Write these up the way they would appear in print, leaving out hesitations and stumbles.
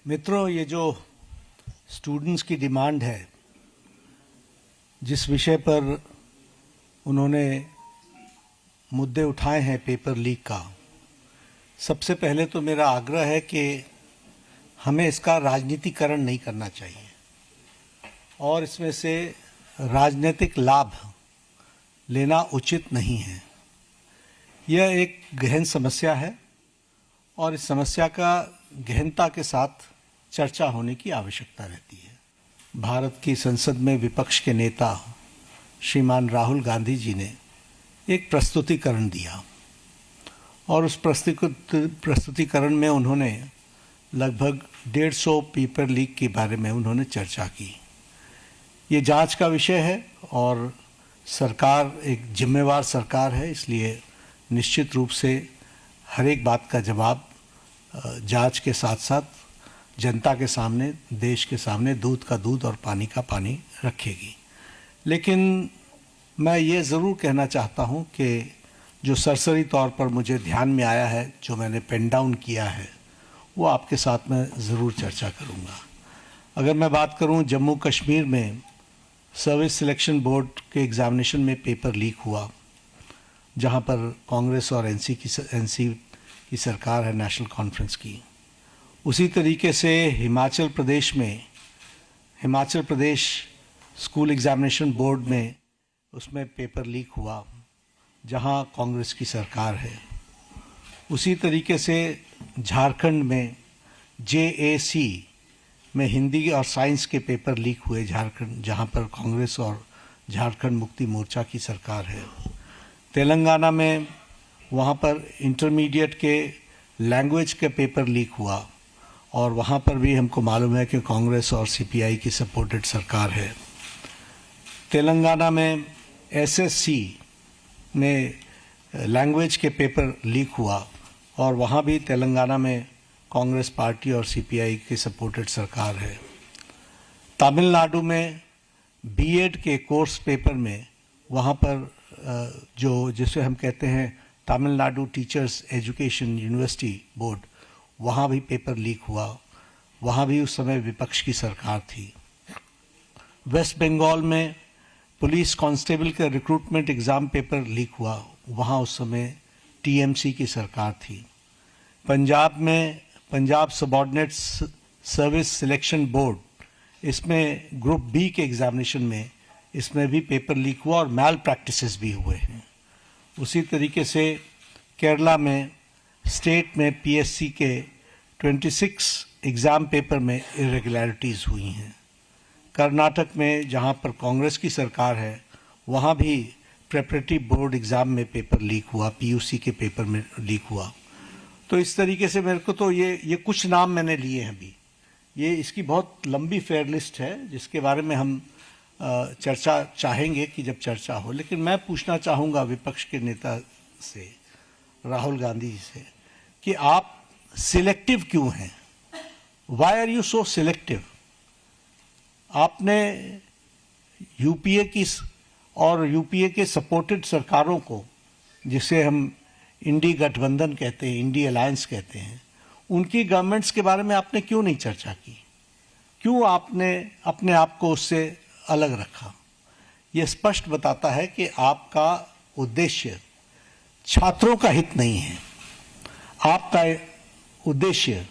मित्रों, ये जो स्टूडेंट्स की डिमांड है, जिस विषय पर उन्होंने मुद्दे उठाए हैं पेपर लीक का, सबसे पहले तो मेरा आग्रह है कि हमें इसका राजनीतिकरण नहीं करना चाहिए और इसमें से राजनीतिक लाभ लेना उचित नहीं है। यह एक गहन समस्या है और इस समस्या का गहनता के साथ चर्चा होने की आवश्यकता रहती है। भारत की संसद में विपक्ष के नेता श्रीमान राहुल गांधी जी ने एक प्रस्तुतिकरण दिया और उस प्रस्तुतिकरण में उन्होंने लगभग 150 पेपर लीक के बारे में उन्होंने चर्चा की। ये जांच का विषय है और सरकार एक जिम्मेवार सरकार है, इसलिए निश्चित रूप से हर एक बात का जवाब जांच के साथ साथ जनता के सामने, देश के सामने दूध का दूध और पानी का पानी रखेगी। लेकिन मैं ये ज़रूर कहना चाहता हूँ कि जो सरसरी तौर पर मुझे ध्यान में आया है, जो मैंने पेन डाउन किया है, वो आपके साथ मैं ज़रूर चर्चा करूँगा। अगर मैं बात करूँ जम्मू कश्मीर में सर्विस सिलेक्शन बोर्ड के एग्ज़ामिनेशन में पेपर लीक हुआ, जहाँ पर कांग्रेस और एनसी की सरकार है, नेशनल कॉन्फ्रेंस की। उसी तरीके से Himachal Pradesh school examination board में उसमें पेपर लीक हुआ, जहां कांग्रेस की सरकार है। उसी तरीके से झारखंड में JAC में हिंदी और साइंस के पेपर लीक हुए झारखंड, जहां पर कांग्रेस और झारखंड मुक्ति मोर्चा की सरकार है। तेलंगाना में वहां पर इंटरमीडिएट के लैंग्वेज के पेपर लीक हुआ और वहाँ पर भी हमको मालूम है कि कांग्रेस और CPI की सपोर्टेड सरकार है। तेलंगाना में SSC में लैंग्वेज के पेपर लीक हुआ और वहाँ भी तेलंगाना में कांग्रेस पार्टी और CPI की सपोर्टेड सरकार है। तमिलनाडु में B.Ed के कोर्स पेपर में वहाँ पर जिसे हम कहते हैं Tamil Nadu teachers education university board, वहाँ भी पेपर लीक हुआ। वहाँ भी उस समय विपक्ष की सरकार थी। वेस्ट बंगाल में पुलिस कांस्टेबल का रिक्रूटमेंट एग्ज़ाम पेपर लीक हुआ, वहाँ उस समय TMC की सरकार थी। पंजाब में Punjab subordinate service selection board, इसमें ग्रुप B के एग्ज़ामिनेशन में इसमें भी पेपर लीक हुआ और मैल प्रैक्टिसेस भी हुए हैं। उसी तरीके से केरला में स्टेट में PSC के 26 एग्ज़ाम पेपर में इरेगुलरिटीज़ हुई हैं। कर्नाटक में जहां पर कांग्रेस की सरकार है, वहां भी प्रेपरेटरी बोर्ड एग्ज़ाम में पेपर लीक हुआ, PUC के पेपर में लीक हुआ। तो इस तरीके से मेरे को तो ये कुछ नाम मैंने लिए हैं अभी। ये इसकी बहुत लंबी फेयर लिस्ट है जिसके बारे में हम चर्चा चाहेंगे कि जब चर्चा हो। लेकिन मैं पूछना चाहूँगा विपक्ष के नेता से, राहुल गांधी जी से, कि आप सिलेक्टिव क्यों हैं? Why are you so selective? आपने UPA की और UPA के सपोर्टेड सरकारों को, जिसे हम इंडी गठबंधन कहते हैं, इंडी अलायंस कहते हैं, उनकी गवर्नमेंट्स के बारे में आपने क्यों नहीं चर्चा की? क्यों आपने अपने आप को उससे अलग रखा? यह स्पष्ट बताता है कि आपका उद्देश्य छात्रों का हित नहीं है। आपका उद्देश्य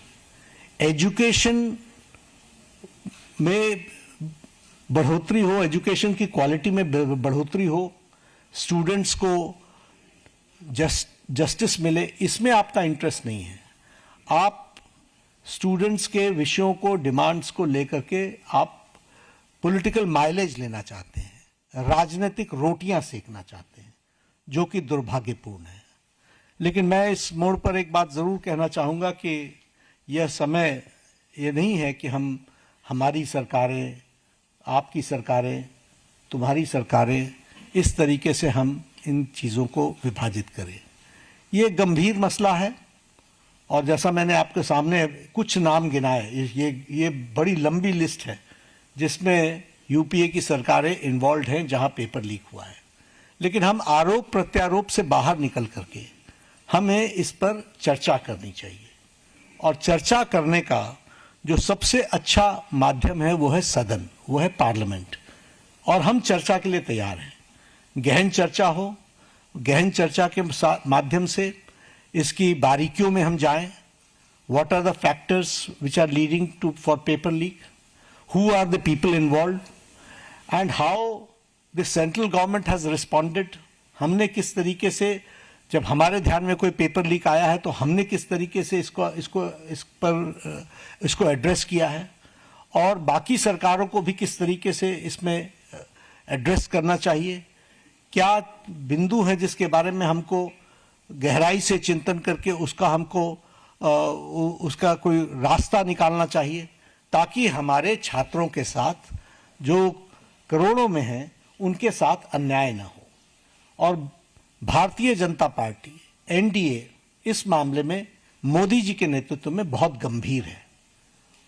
एजुकेशन में बढ़ोतरी हो, एजुकेशन की क्वालिटी में बढ़ोतरी हो, स्टूडेंट्स को जस्टिस मिले, इसमें आपका इंटरेस्ट नहीं है। आप स्टूडेंट्स के विषयों को, डिमांड्स को लेकर के आप पॉलिटिकल माइलेज लेना चाहते हैं, राजनीतिक रोटियां सेकना चाहते हैं, जो कि दुर्भाग्यपूर्ण है। लेकिन मैं इस मोड़ पर एक बात ज़रूर कहना चाहूँगा कि यह समय ये नहीं है कि हमारी सरकारें, आपकी सरकारें, तुम्हारी सरकारें, इस तरीके से हम इन चीज़ों को विभाजित करें। ये गंभीर मसला है और जैसा मैंने आपके सामने कुछ नाम गिनाए, ये बड़ी लंबी लिस्ट है जिसमें UPA की सरकारें इन्वॉल्व हैं जहाँ पेपर लीक हुआ है। लेकिन हम आरोप प्रत्यारोप से बाहर निकल करके हमें इस पर चर्चा करनी चाहिए और चर्चा करने का जो सबसे अच्छा माध्यम है वो है सदन, वो है पार्लियामेंट, और हम चर्चा के लिए तैयार हैं। गहन चर्चा हो, गहन चर्चा के माध्यम से इसकी बारीकियों में हम जाएं। What are the factors which are leading to for paper leak, who are the people involve and how the central government has responded. हमने किस तरीके से, जब हमारे ध्यान में कोई पेपर लीक आया है तो हमने किस तरीके से इसको एड्रेस किया है, और बाकी सरकारों को भी किस तरीके से इसमें एड्रेस करना चाहिए। क्या बिंदु है जिसके बारे में हमको गहराई से चिंतन करके उसका कोई रास्ता निकालना चाहिए, ताकि हमारे छात्रों के साथ जो करोड़ों में हैं उनके साथ अन्याय ना हो। और भारतीय जनता पार्टी एनडीए इस मामले में मोदी जी के नेतृत्व में बहुत गंभीर है,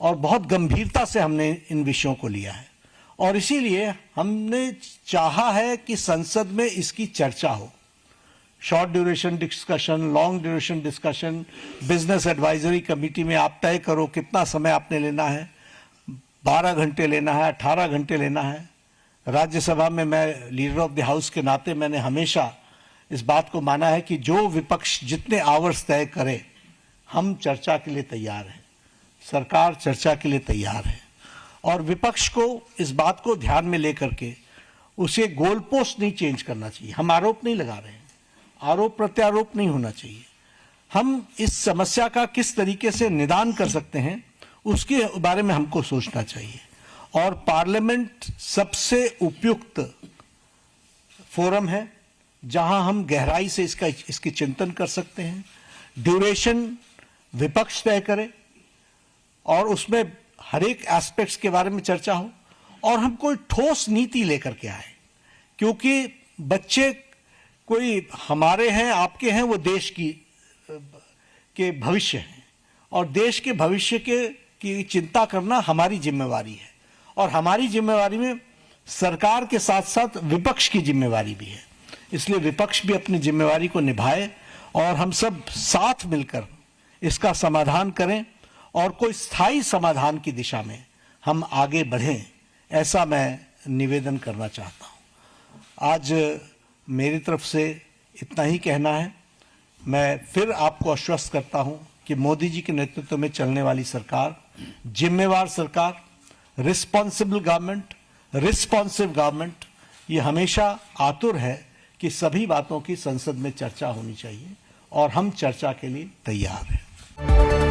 और बहुत गंभीरता से हमने इन विषयों को लिया है, और इसीलिए हमने चाहा है कि संसद में इसकी चर्चा हो। Short duration discussion, long duration discussion, business advisory committee में आप तय करो कितना समय आपने लेना है, 12 घंटे लेना है, 18 घंटे लेना है। राज्यसभा में मैं लीडर ऑफ द हाउस के नाते मैंने हमेशा इस बात को माना है कि जो विपक्ष जितने आवर्स तय करे, हम चर्चा के लिए तैयार हैं, सरकार चर्चा के लिए तैयार है, और विपक्ष को इस बात को ध्यान में लेकर के उसे गोल पोस्ट नहीं चेंज करना चाहिए। हम आरोप नहीं लगा रहे हैं, आरोप प्रत्यारोप नहीं होना चाहिए। हम इस समस्या का किस तरीके से निदान कर सकते हैं उसके बारे में हमको सोचना चाहिए, और पार्लियामेंट सबसे उपयुक्त फोरम है जहां हम गहराई से इसकी चिंतन कर सकते हैं। ड्यूरेशन विपक्ष तय करे और उसमें हर एक एस्पेक्ट्स के बारे में चर्चा हो, और हम कोई ठोस नीति लेकर के आए, क्योंकि बच्चे कोई हमारे हैं, आपके हैं, वो देश के भविष्य हैं, और देश के भविष्य की चिंता करना हमारी जिम्मेवारी है, और हमारी जिम्मेवारी में सरकार के साथ साथ विपक्ष की जिम्मेवारी भी है। इसलिए विपक्ष भी अपनी जिम्मेवारी को निभाए और हम सब साथ मिलकर इसका समाधान करें, और कोई स्थायी समाधान की दिशा में हम आगे बढ़ें, ऐसा मैं निवेदन करना चाहता हूं। आज मेरी तरफ से इतना ही कहना है। मैं फिर आपको आश्वस्त करता हूं कि मोदी जी के नेतृत्व में चलने वाली सरकार जिम्मेवार सरकार, रिस्पॉन्सिबल गवर्नमेंट, रिस्पॉन्सिव गवर्नमेंट, ये हमेशा आतुर है कि सभी बातों की संसद में चर्चा होनी चाहिए, और हम चर्चा के लिए तैयार हैं।